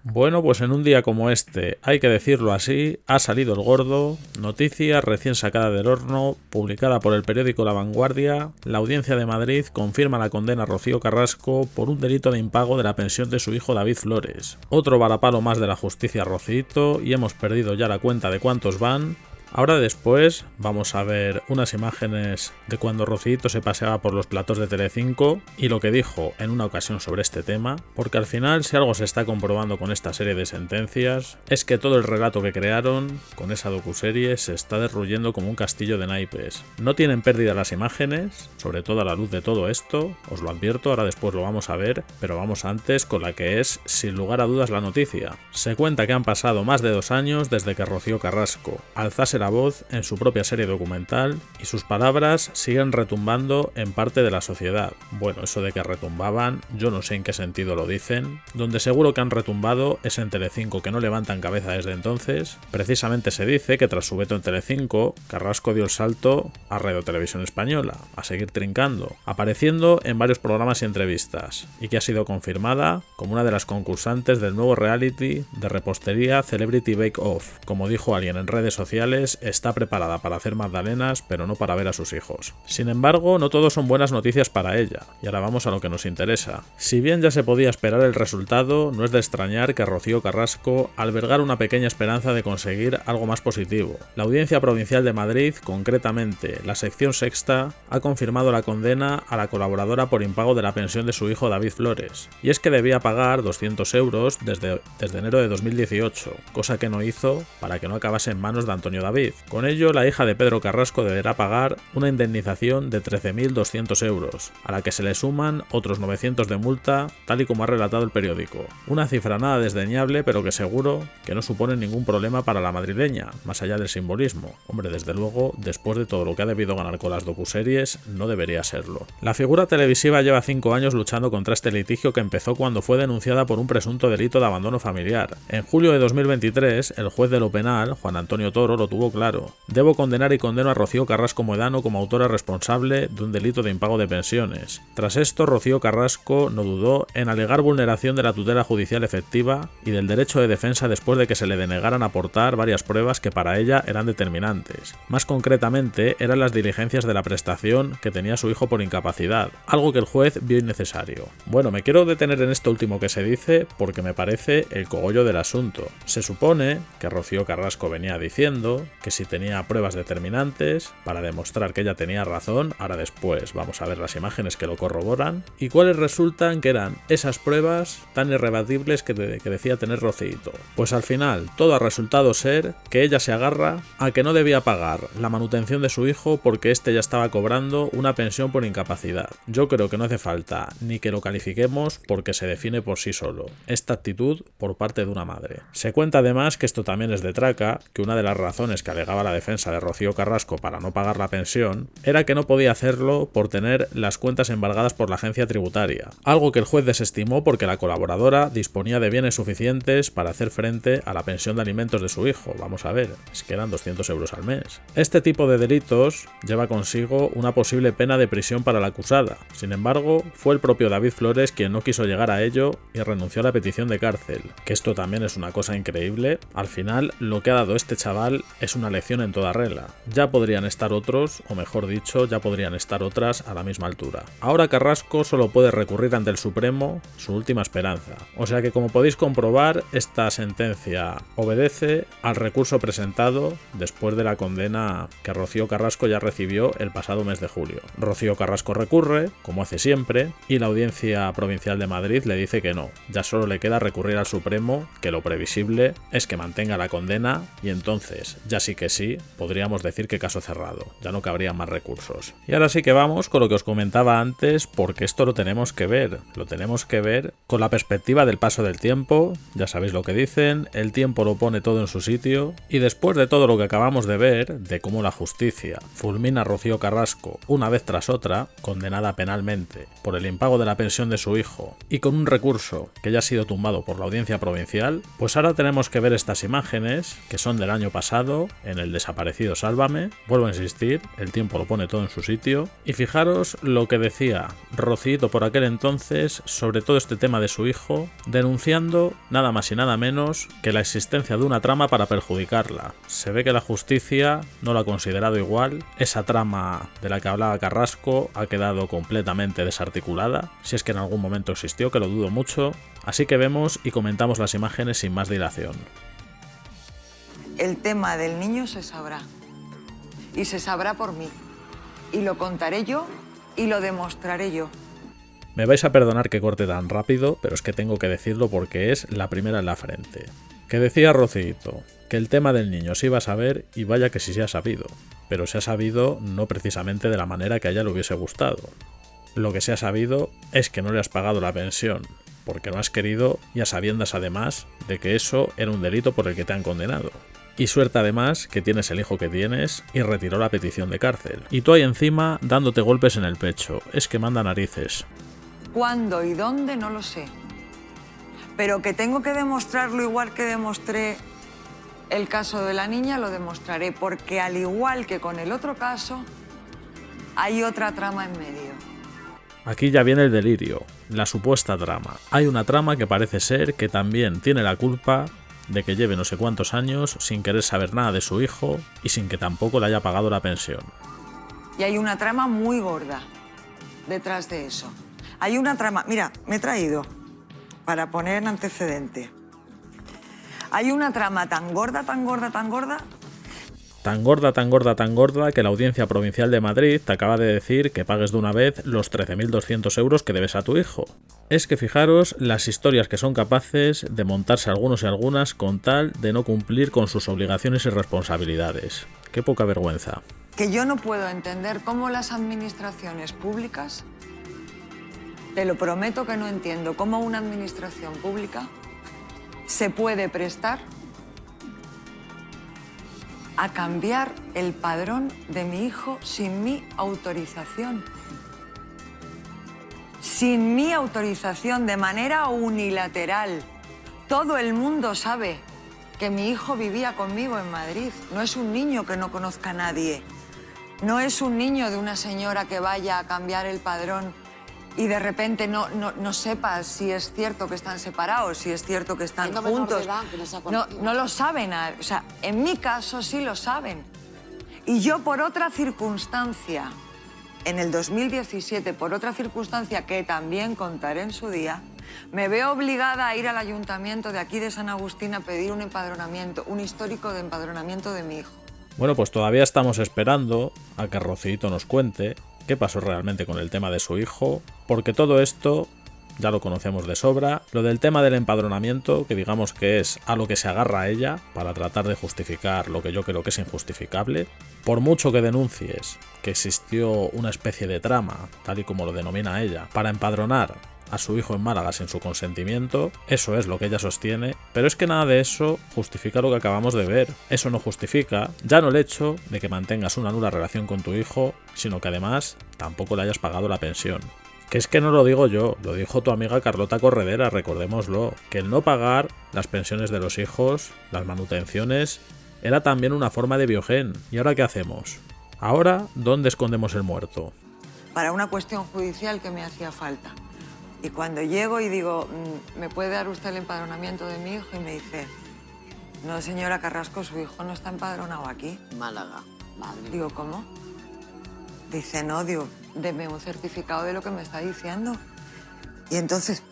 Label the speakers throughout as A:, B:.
A: Bueno, pues en un día como este, hay que decirlo así, ha salido el gordo, noticia recién sacada del horno, publicada por el periódico La Vanguardia. La Audiencia de Madrid confirma la condena a Rocío Carrasco por un delito de impago de la pensión de su hijo David Flores. Otro varapalo más de la justicia a Rocito y hemos perdido ya la cuenta de cuántos van. Ahora después vamos a ver unas imágenes de cuando Rocito se paseaba por los platós de Telecinco y lo que dijo en una ocasión sobre este tema, porque al final si algo se está comprobando con esta serie de sentencias es que todo el relato que crearon con esa docuserie se está derruyendo como un castillo de naipes. No tienen pérdida las imágenes, sobre todo a la luz de todo esto, os lo advierto, ahora después lo vamos a ver, pero vamos antes con la que es sin lugar a dudas la noticia. Se cuenta que han pasado más de 2 años desde que Rocío Carrasco alzase la voz en su propia serie documental y sus palabras siguen retumbando en parte de la sociedad. Bueno, eso de que retumbaban, yo no sé en qué sentido lo dicen. Donde seguro que han retumbado es en Telecinco, que no levantan cabeza desde entonces. Precisamente se dice que tras su veto en Telecinco, Carrasco dio el salto a Radio Televisión Española, a seguir trincando, apareciendo en varios programas y entrevistas, y que ha sido confirmada como una de las concursantes del nuevo reality de repostería Celebrity Bake Off. Como dijo alguien en redes sociales, está preparada para hacer magdalenas, pero no para ver a sus hijos. Sin embargo, no todo son buenas noticias para ella, y ahora vamos a lo que nos interesa. Si bien ya se podía esperar el resultado, no es de extrañar que Rocío Carrasco albergara una pequeña esperanza de conseguir algo más positivo. La Audiencia Provincial de Madrid, concretamente la sección sexta, ha confirmado la condena a la colaboradora por impago de la pensión de su hijo David Flores, y es que debía pagar 200 euros desde enero de 2018, cosa que no hizo para que no acabase en manos de Antonio David. Con ello, la hija de Pedro Carrasco deberá pagar una indemnización de 13.200 euros, a la que se le suman otros 900 de multa, tal y como ha relatado el periódico. Una cifra nada desdeñable, pero que seguro que no supone ningún problema para la madrileña, más allá del simbolismo. Hombre, desde luego, después de todo lo que ha debido ganar con las docuseries, no debería serlo. La figura televisiva lleva 5 años luchando contra este litigio que empezó cuando fue denunciada por un presunto delito de abandono familiar. En julio de 2023, el juez de lo penal, Juan Antonio Toro, lo tuvo claro. Debo condenar y condeno a Rocío Carrasco Moedano como autora responsable de un delito de impago de pensiones. Tras esto, Rocío Carrasco no dudó en alegar vulneración de la tutela judicial efectiva y del derecho de defensa después de que se le denegaran aportar varias pruebas que para ella eran determinantes. Más concretamente, eran las diligencias de la prestación que tenía su hijo por incapacidad, algo que el juez vio innecesario. Bueno, me quiero detener en esto último que se dice porque me parece el cogollo del asunto. Se supone que Rocío Carrasco venía diciendo que si tenía pruebas determinantes para demostrar que ella tenía razón, ahora después vamos a ver las imágenes que lo corroboran, y cuáles resultan que eran esas pruebas tan irrebatibles que decía tener Rocito. Pues al final todo ha resultado ser que ella se agarra a que no debía pagar la manutención de su hijo porque éste ya estaba cobrando una pensión por incapacidad. Yo creo que no hace falta ni que lo califiquemos porque se define por sí solo esta actitud por parte de una madre. Se cuenta además que esto también es de traca, que una de las razones que alegaba la defensa de Rocío Carrasco para no pagar la pensión era que no podía hacerlo por tener las cuentas embargadas por la agencia tributaria, algo que el juez desestimó porque la colaboradora disponía de bienes suficientes para hacer frente a la pensión de alimentos de su hijo. Vamos a ver, es que eran 200 euros al mes. Este tipo de delitos lleva consigo una posible pena de prisión para la acusada. Sin embargo, fue el propio David Flores quien no quiso llegar a ello y renunció a la petición de cárcel, que esto también es una cosa increíble. Al final, lo que ha dado este chaval es una lección en toda regla. Ya podrían estar otros, o mejor dicho, ya podrían estar otras a la misma altura. Ahora Carrasco solo puede recurrir ante el Supremo, su última esperanza. O sea que, como podéis comprobar, esta sentencia obedece al recurso presentado después de la condena que Rocío Carrasco ya recibió el pasado mes de julio. Rocío Carrasco recurre, como hace siempre, y la Audiencia Provincial de Madrid le dice que no. Ya solo le queda recurrir al Supremo, que lo previsible es que mantenga la condena, y entonces, ya sí que sí, podríamos decir que caso cerrado, ya no cabrían más recursos. Y ahora sí que vamos con lo que os comentaba antes, porque esto lo tenemos que ver con la perspectiva del paso del tiempo. Ya sabéis lo que dicen, el tiempo lo pone todo en su sitio, y después de todo lo que acabamos de ver, de cómo la justicia fulmina a Rocío Carrasco una vez tras otra, condenada penalmente por el impago de la pensión de su hijo, y con un recurso que ya ha sido tumbado por la Audiencia Provincial, pues ahora tenemos que ver estas imágenes, que son del año pasado, en el desaparecido Sálvame. Vuelvo a insistir, el tiempo lo pone todo en su sitio. Y fijaros lo que decía Rocito por aquel entonces sobre todo este tema de su hijo, denunciando nada más y nada menos que la existencia de una trama para perjudicarla. Se ve que la justicia no lo ha considerado igual. Esa trama de la que hablaba Carrasco ha quedado completamente desarticulada, si es que en algún momento existió, que lo dudo mucho. Así que vemos y comentamos las imágenes sin más dilación.
B: El tema del niño se sabrá, y se sabrá por mí, y lo contaré yo y lo demostraré yo.
A: Me vais a perdonar que corte tan rápido, pero es que tengo que decirlo porque es la primera en la frente. Que decía Rocito, que el tema del niño se iba a saber, y vaya que sí se ha sabido, pero se ha sabido no precisamente de la manera que a ella le hubiese gustado. Lo que se ha sabido es que no le has pagado la pensión, porque no has querido, y a sabiendas además de que eso era un delito por el que te han condenado. Y suerte además que tienes el hijo que tienes y retiró la petición de cárcel. Y tú ahí encima dándote golpes en el pecho. Es que manda narices.
B: ¿Cuándo y dónde? No lo sé. Pero que tengo que demostrarlo igual que demostré el caso de la niña, lo demostraré. Porque al igual que con el otro caso, hay otra trama en medio.
A: Aquí ya viene el delirio, la supuesta trama. Hay una trama que parece ser que también tiene la culpa de que lleve no sé cuántos años sin querer saber nada de su hijo y sin que tampoco le haya pagado la pensión.
B: Y hay una trama muy gorda detrás de eso. Hay una trama... Mira, me he traído para poner en antecedente. Hay una trama tan gorda, tan gorda, tan gorda...
A: Tan gorda, tan gorda, tan gorda que la Audiencia Provincial de Madrid te acaba de decir que pagues de una vez los 13.200 euros que debes a tu hijo. Es que fijaros las historias que son capaces de montarse algunos y algunas con tal de no cumplir con sus obligaciones y responsabilidades. Qué poca vergüenza.
B: Que yo no puedo entender cómo las administraciones públicas, te lo prometo que no entiendo, cómo una administración pública se puede prestar a cambiar el padrón de mi hijo sin mi autorización. Sin mi autorización, de manera unilateral. Todo el mundo sabe que mi hijo vivía conmigo en Madrid. No es un niño que no conozca a nadie. No es un niño de una señora que vaya a cambiar el padrón y de repente no sepa si es cierto que están separados, si es cierto que están juntos. No lo saben. O sea, en mi caso sí lo saben. Y yo por otra circunstancia, en el 2017, por otra circunstancia que también contaré en su día, me veo obligada a ir al ayuntamiento de aquí de San Agustín a pedir un empadronamiento, un histórico de empadronamiento de mi hijo.
A: Bueno, pues todavía estamos esperando a que Rocito nos cuente qué pasó realmente con el tema de su hijo, porque todo esto ya lo conocemos de sobra. Lo del tema del empadronamiento, que digamos que es a lo que se agarra a ella para tratar de justificar lo que yo creo que es injustificable. Por mucho que denuncies que existió una especie de trama, tal y como lo denomina ella, para empadronar a su hijo en Málaga sin su consentimiento, eso es lo que ella sostiene, pero es que nada de eso justifica lo que acabamos de ver. Eso no justifica ya no el hecho de que mantengas una nula relación con tu hijo, sino que además tampoco le hayas pagado la pensión. Que es que no lo digo yo, lo dijo tu amiga Carlota Corredera, recordémoslo, que el no pagar las pensiones de los hijos, las manutenciones, era también una forma de biogen. ¿Y ahora qué hacemos? Ahora, ¿dónde escondemos el muerto?
B: Para una cuestión judicial que me hacía falta. Y cuando llego y digo, ¿me puede dar usted el empadronamiento de mi hijo? Y me dice, no, señora Carrasco, su hijo no está empadronado aquí.
C: Málaga, madre.
B: Digo, ¿cómo? Dice, no, digo, deme un certificado de lo que me está diciendo. Y entonces,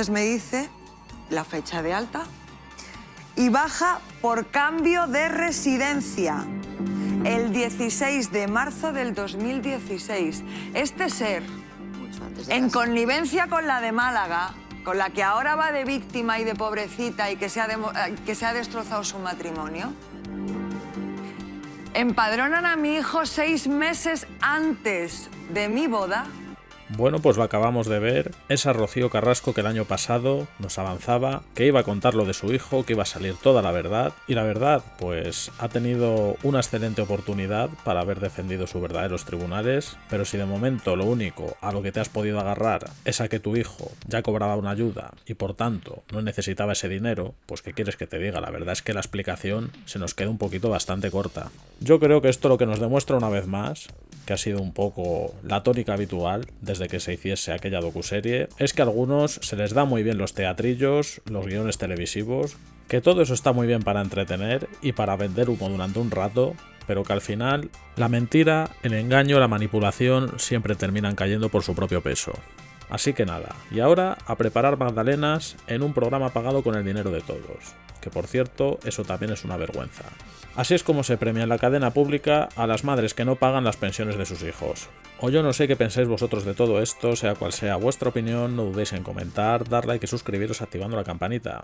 B: me dice la fecha de alta y baja por cambio de residencia. El 16 de marzo del 2016. Este ser, en connivencia con la de Málaga, con la que ahora va de víctima y de pobrecita y que se ha destrozado su matrimonio, empadronan a mi hijo 6 meses antes de mi boda.
A: Bueno, pues lo acabamos de ver, esa Rocío Carrasco que el año pasado nos avanzaba que iba a contar lo de su hijo, que iba a salir toda la verdad, y la verdad, pues ha tenido una excelente oportunidad para haber defendido su verdad en los tribunales, pero si de momento lo único a lo que te has podido agarrar es a que tu hijo ya cobraba una ayuda y por tanto no necesitaba ese dinero, pues ¿qué quieres que te diga? La verdad es que la explicación se nos queda un poquito bastante corta. Yo creo que esto lo que nos demuestra una vez más, que ha sido un poco la tónica habitual desde que se hiciese aquella docuserie, es que a algunos se les da muy bien los teatrillos, los guiones televisivos, que todo eso está muy bien para entretener y para vender humo durante un rato, pero que al final la mentira, el engaño, la manipulación siempre terminan cayendo por su propio peso. Así que nada, y ahora a preparar magdalenas en un programa pagado con el dinero de todos, que por cierto, eso también es una vergüenza. Así es como se premia en la cadena pública a las madres que no pagan las pensiones de sus hijos. O yo no sé qué pensáis vosotros de todo esto, sea cual sea vuestra opinión, no dudéis en comentar, dar like y suscribiros activando la campanita.